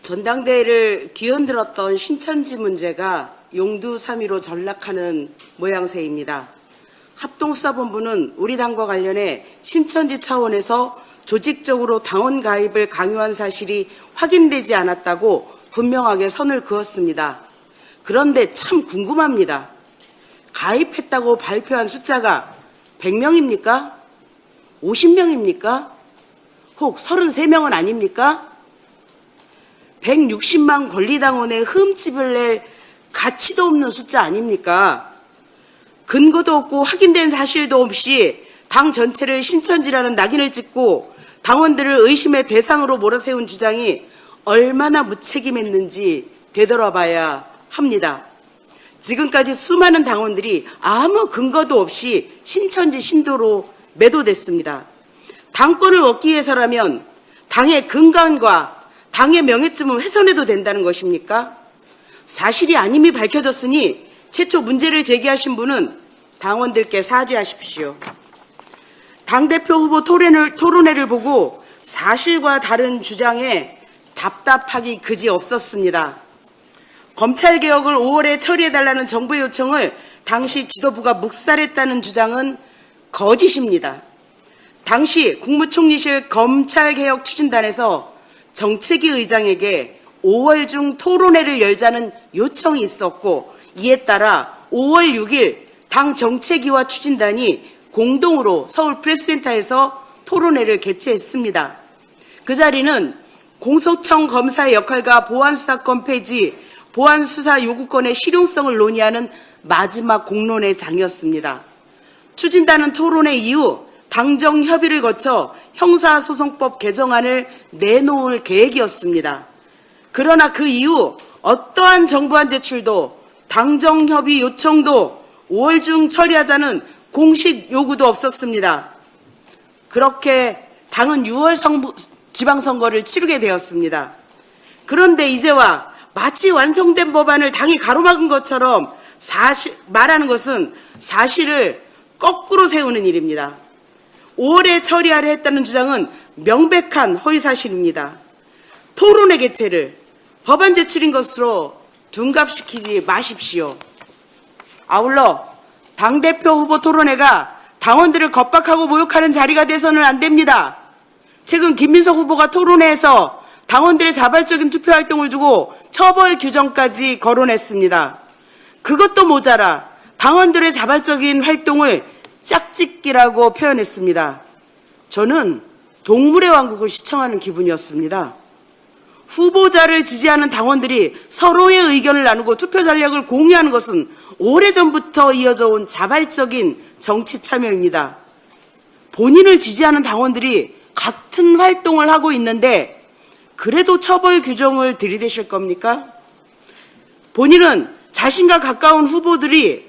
전당대회를 뒤흔들었던 신천지 문제가 용두사미로 전락하는 모양새입니다. 합동수사본부는 우리 당과 관련해 신천지 차원에서 조직적으로 당원 가입을 강요한 사실이 확인되지 않았다고 분명하게 선을 그었습니다. 그런데 참 궁금합니다. 가입했다고 발표한 숫자가 100명입니까? 50명입니까? 혹 33명은 아닙니까? 160만 권리당원의 흠집을 낼 가치도 없는 숫자 아닙니까? 근거도 없고 확인된 사실도 없이 당 전체를 신천지라는 낙인을 찍고 당원들을 의심의 대상으로 몰아세운 주장이 얼마나 무책임했는지 되돌아봐야 합니다. 지금까지 수많은 당원들이 아무 근거도 없이 신천지 신도로 매도됐습니다. 당권을 얻기 위해서라면 당의 근간과 당의 명예쯤은 훼손해도 된다는 것입니까? 사실이 아님이 밝혀졌으니 최초 문제를 제기하신 분은 당원들께 사죄하십시오. 당대표 후보 토론회를 보고 사실과 다른 주장에 답답하기 그지 없었습니다. 검찰개혁을 5월에 처리해달라는 정부의 요청을 당시 지도부가 묵살했다는 주장은 거짓입니다. 당시 국무총리실 검찰개혁 추진단에서 정책위 의장에게 5월 중 토론회를 열자는 요청이 있었고, 이에 따라 5월 6일 당 정책위와 추진단이 공동으로 서울 프레스센터에서 토론회를 개최했습니다. 그 자리는 공소청 검사의 역할과 보안수사권 폐지, 보안수사 요구권의 실용성을 논의하는 마지막 공론의 장이었습니다. 추진단은 토론회 이후 당정 협의를 거쳐 형사소송법 개정안을 내놓을 계획이었습니다. 그러나 그 이후 어떠한 정부안 제출도 당정 협의 요청도 5월 중 처리하자는 공식 요구도 없었습니다. 그렇게 당은 6월 지방선거를 치르게 되었습니다. 그런데 이제와 마치 완성된 법안을 당이 가로막은 것처럼 말하는 것은 사실을 거꾸로 세우는 일입니다. 5월에 처리하려 했다는 주장은 명백한 허위사실입니다. 토론회 개최를 법안 제출인 것으로 둔갑시키지 마십시오. 아울러 당대표 후보 토론회가 당원들을 겁박하고 모욕하는 자리가 돼서는 안 됩니다. 최근 김민석 후보가 토론회에서 당원들의 자발적인 투표활동을 두고 처벌 규정까지 거론했습니다. 그것도 모자라 당원들의 자발적인 활동을 짝짓기라고 표현했습니다. 저는 동물의 왕국을 시청하는 기분이었습니다. 후보자를 지지하는 당원들이 서로의 의견을 나누고 투표 전략을 공유하는 것은 오래전부터 이어져 온 자발적인 정치 참여입니다. 본인을 지지하는 당원들이 같은 활동을 하고 있는데 그래도 처벌 규정을 들이대실 겁니까? 본인은 자신과 가까운 후보들의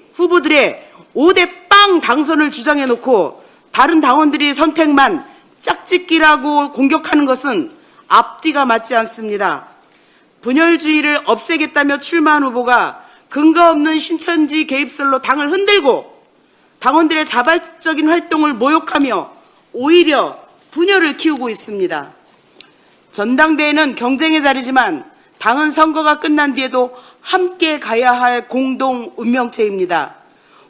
5대 빵 당선을 주장해놓고 다른 당원들의 선택만 짝짓기라고 공격하는 것은 앞뒤가 맞지 않습니다. 분열주의를 없애겠다며 출마한 후보가 근거 없는 신천지 개입설로 당을 흔들고 당원들의 자발적인 활동을 모욕하며 오히려 분열을 키우고 있습니다. 전당대회는 경쟁의 자리지만 당은 선거가 끝난 뒤에도 함께 가야 할 공동 운명체입니다.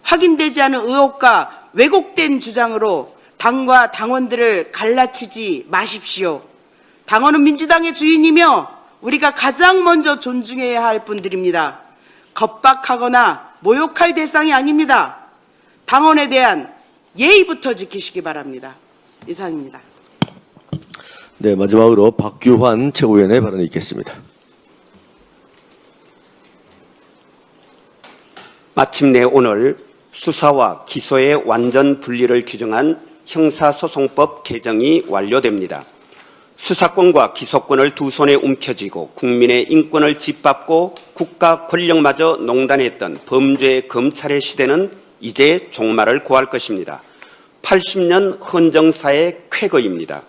확인되지 않은 의혹과 왜곡된 주장으로 당과 당원들을 갈라치지 마십시오. 당원은 민주당의 주인이며 우리가 가장 먼저 존중해야 할 분들입니다. 겁박하거나 모욕할 대상이 아닙니다. 당원에 대한 예의부터 지키시기 바랍니다. 이상입니다. 네, 마지막으로 박규환 최고위원의 발언이 있겠습니다. 마침내 오늘 수사와 기소의 완전 분리를 규정한 형사소송법 개정이 완료됩니다. 수사권과 기소권을 두 손에 움켜쥐고 국민의 인권을 짓밟고 국가 권력마저 농단했던 범죄 검찰의 시대는 이제 종말을 고할 것입니다. 80년 헌정사의 쾌거입니다.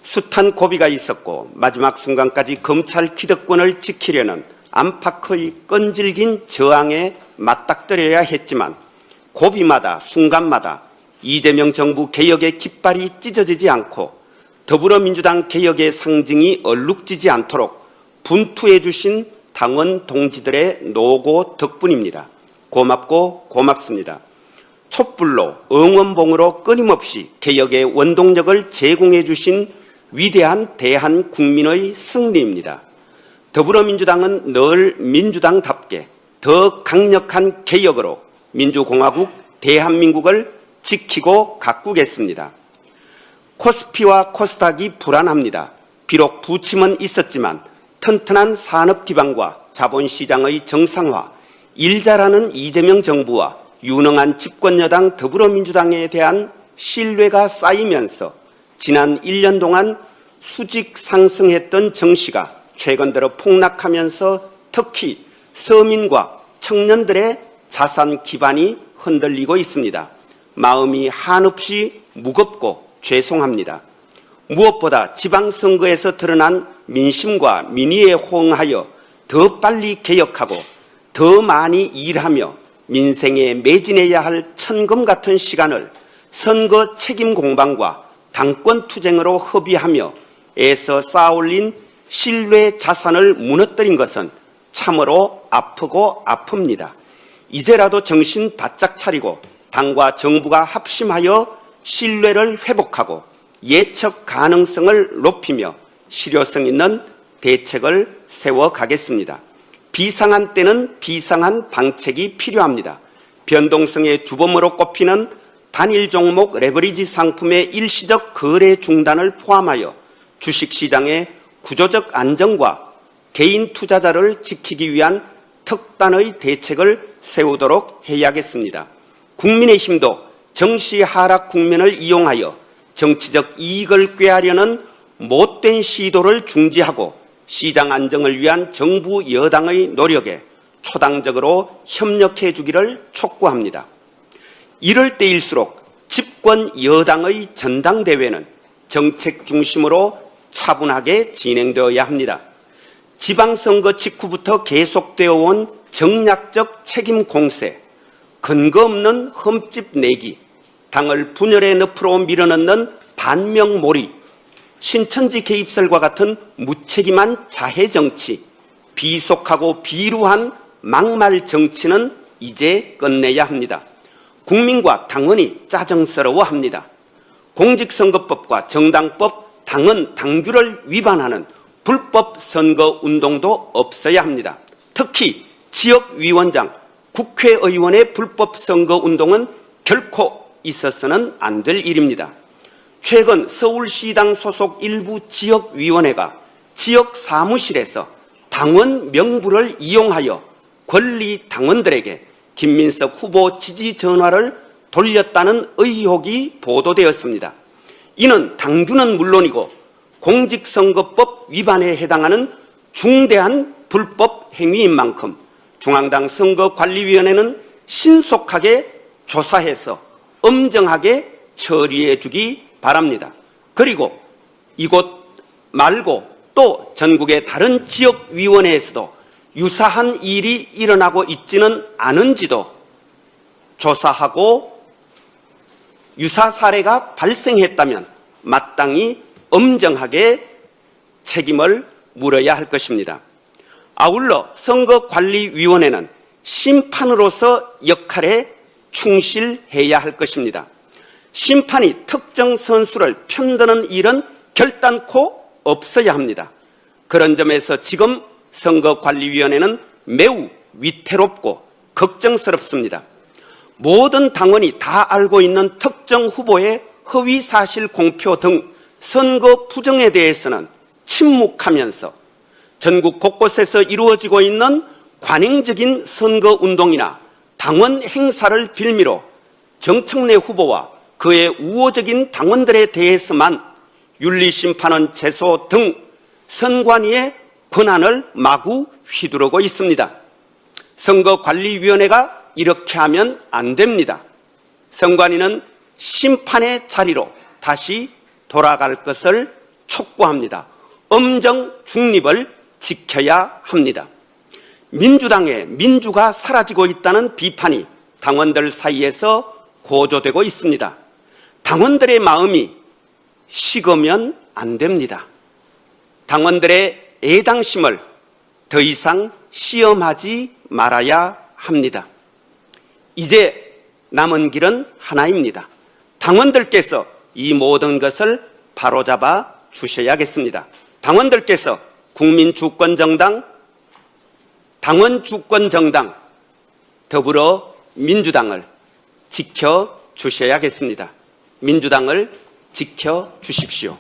숱한 고비가 있었고 마지막 순간까지 검찰 기득권을 지키려는 안팎의 끈질긴 저항에 맞닥뜨려야 했지만 고비마다 순간마다 이재명 정부 개혁의 깃발이 찢어지지 않고 더불어민주당 개혁의 상징이 얼룩지지 않도록 분투해 주신 당원 동지들의 노고 덕분입니다. 고맙고 고맙습니다. 촛불로 응원봉으로 끊임없이 개혁의 원동력을 제공해 주신 위대한 대한 국민의 승리입니다. 더불어민주당은 늘 민주당답게 더 강력한 개혁으로 민주공화국 대한민국을 지키고 가꾸겠습니다. 코스피와 코스닥이 불안합니다. 비록 부침은 있었지만 튼튼한 산업 기반과 자본시장의 정상화, 일 잘하는 이재명 정부와 유능한 집권여당 더불어민주당에 대한 신뢰가 쌓이면서 지난 1년 동안 수직 상승했던 정시가 최근 들어 폭락하면서 특히 서민과 청년들의 자산 기반이 흔들리고 있습니다. 마음이 한없이 무겁고 죄송합니다. 무엇보다 지방선거에서 드러난 민심과 민의에 호응하여 더 빨리 개혁하고 더 많이 일하며 민생에 매진해야 할 천금 같은 시간을 선거 책임 공방과 당권 투쟁으로 허비하며 애써 쌓아올린 신뢰 자산을 무너뜨린 것은 참으로 아프고 아픕니다. 이제라도 정신 바짝 차리고 당과 정부가 합심하여 신뢰를 회복하고 예측 가능성을 높이며 실효성 있는 대책을 세워가겠습니다. 비상한 때는 비상한 방책이 필요합니다. 변동성의 주범으로 꼽히는 단일 종목 레버리지 상품의 일시적 거래 중단을 포함하여 주식시장의 구조적 안정과 개인 투자자를 지키기 위한 특단의 대책을 세우도록 해야겠습니다. 국민의힘도 정시 하락 국면을 이용하여 정치적 이익을 꾀하려는 못된 시도를 중지하고 시장 안정을 위한 정부 여당의 노력에 초당적으로 협력해 주기를 촉구합니다. 이럴 때일수록 집권 여당의 전당대회는 정책 중심으로 차분하게 진행되어야 합니다. 지방선거 직후부터 계속되어 온 정략적 책임 공세, 근거 없는 흠집 내기, 당을 분열의 늪으로 밀어넣는 반명몰이, 신천지 개입설과 같은 무책임한 자해 정치, 비속하고 비루한 막말 정치는 이제 끝내야 합니다. 국민과 당원이 짜증스러워합니다. 공직선거법과 정당법, 당헌, 당규를 위반하는 불법 선거 운동도 없어야 합니다. 특히 지역위원장, 국회의원의 불법 선거 운동은 결코 있어서는 안 될 일입니다. 최근 서울시당 소속 일부 지역위원회가 지역 사무실에서 당원 명부를 이용하여 권리 당원들에게 김민석 후보 지지 전화를 돌렸다는 의혹이 보도되었습니다. 이는 당규는 물론이고 공직선거법 위반에 해당하는 중대한 불법 행위인 만큼 중앙당 선거관리위원회는 신속하게 조사해서 엄정하게 처리해 주기 바랍니다. 그리고 이곳 말고 또 전국의 다른 지역위원회에서도 유사한 일이 일어나고 있지는 않은지도 조사하고 유사 사례가 발생했다면 마땅히 엄정하게 책임을 물어야 할 것입니다. 아울러 선거관리위원회는 심판으로서 역할에 충실해야 할 것입니다. 심판이 특정 선수를 편드는 일은 결단코 없어야 합니다. 그런 점에서 지금 선거관리위원회는 매우 위태롭고 걱정스럽습니다. 모든 당원이 다 알고 있는 특정 후보의 허위사실 공표 등 선거 부정에 대해서는 침묵하면서 전국 곳곳에서 이루어지고 있는 관행적인 선거운동이나 당원 행사를 빌미로 정청래 후보와 그의 우호적인 당원들에 대해서만 윤리심판원 제소 등 선관위의 권한을 마구 휘두르고 있습니다. 선거관리위원회가 이렇게 하면 안 됩니다. 선관위는 심판의 자리로 다시 돌아갈 것을 촉구합니다. 엄정 중립을 지켜야 합니다. 민주당의 민주가 사라지고 있다는 비판이 당원들 사이에서 고조되고 있습니다. 당원들의 마음이 식으면 안 됩니다. 당원들의 애당심을 더 이상 시험하지 말아야 합니다. 이제 남은 길은 하나입니다. 당원들께서 이 모든 것을 바로잡아 주셔야겠습니다. 당원들께서 국민주권정당, 당원주권정당, 더불어민주당을 지켜주셔야겠습니다. 민주당을 지켜주십시오.